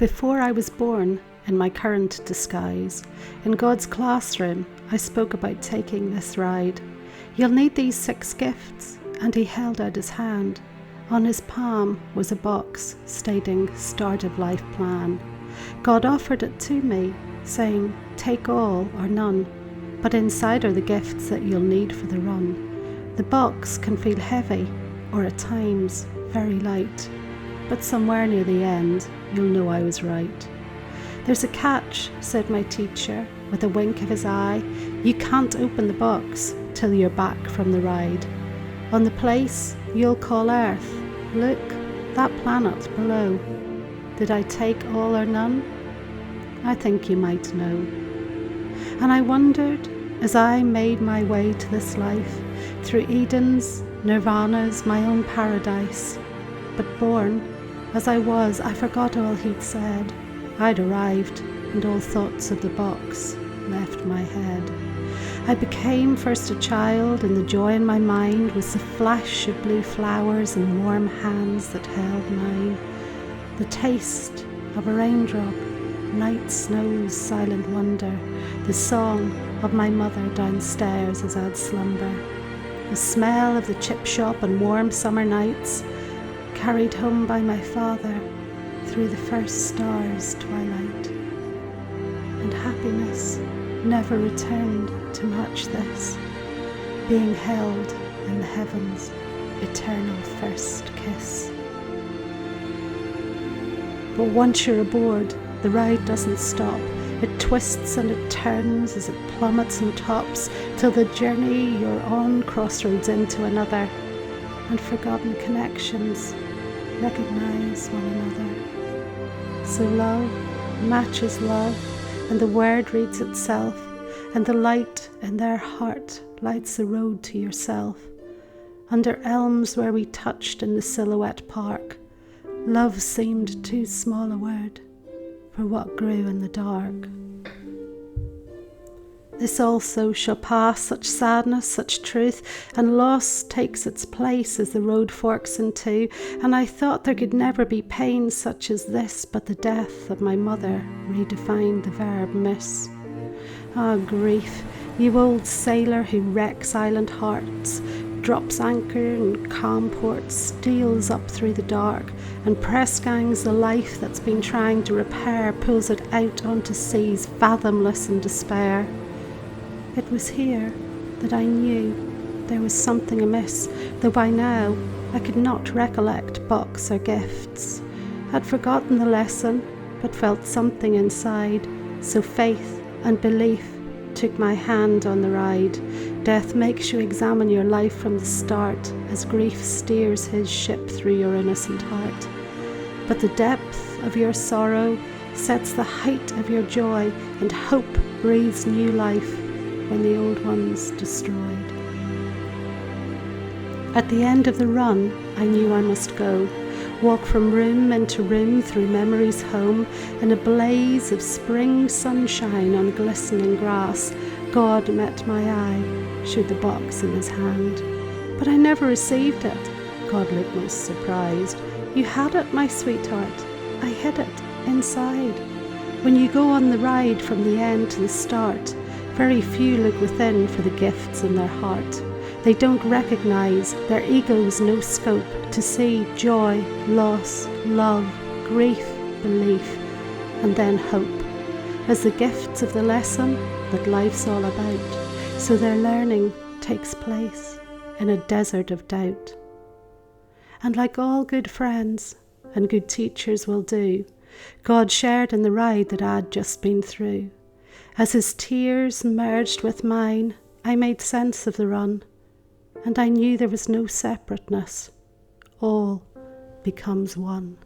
Before I was born, in my current disguise, in God's classroom, I spoke about taking this ride. You'll need these 6 gifts, and he held out his hand. On his palm was a box stating Start of Life Plan. God offered it to me, saying, take all or none, but inside are the gifts that you'll need for the run. The box can feel heavy, or at times very light, but somewhere near the end, you'll know I was right. There's a catch, said my teacher, with a wink of his eye. You can't open the box till you're back from the ride. On the place you'll call Earth, look, that planet below. Did I take all or none? I think you might know. And I wondered, as I made my way to this life, through Edens, Nirvanas, my own paradise. But born as I was, I forgot all he'd said. I'd arrived, and all thoughts of the box left my head. I became first a child, and the joy in my mind was the flash of blue flowers and warm hands that held mine. The taste of a raindrop, night snow's silent wonder, the song of my mother downstairs as I'd slumber, the smell of the chip shop on warm summer nights, carried home by my father through the first star's twilight. And happiness never returned to match this, being held in the heavens' eternal first kiss. But once you're aboard, the ride doesn't stop. It twists and it turns as it plummets and tops, till the journey you're on crossroads into another, and forgotten connections recognize one another. So love matches love, and the word reads itself, and the light in their heart lights the road to yourself. Under elms where we touched in the silhouette park, love seemed too small a word for what grew in the dark. This also shall pass, such sadness, such truth, and loss takes its place as the road forks in two, and I thought there could never be pain such as this, but the death of my mother redefined the verb miss. Ah, grief, you old sailor who wrecks island hearts, drops anchor in calm ports, steals up through the dark, and press gangs the life that's been trying to repair, pulls it out onto seas fathomless in despair. It was here that I knew there was something amiss, though by now I could not recollect box or gifts. I'd forgotten the lesson, but felt something inside, so faith and belief took my hand on the ride. Death makes you examine your life from the start, as grief steers his ship through your innocent heart. But the depth of your sorrow sets the height of your joy, and hope breathes new life when the old one's destroyed. At the end of the run, I knew I must go, walk from room into room through memory's home, in a blaze of spring sunshine on glistening grass. God met my eye, showed the box in his hand. But I never received it. God looked most surprised. You had it, my sweetheart. I hid it inside. When you go on the ride from the end to the start, very few look within for the gifts in their heart. They don't recognize, their ego's no scope to see joy, loss, love, grief, belief, and then hope as the gifts of the lesson that life's all about. So their learning takes place in a desert of doubt. And like all good friends and good teachers will do, God shared in the ride that I'd just been through. As his tears merged with mine, I made sense of the run, and I knew there was no separateness. All becomes one.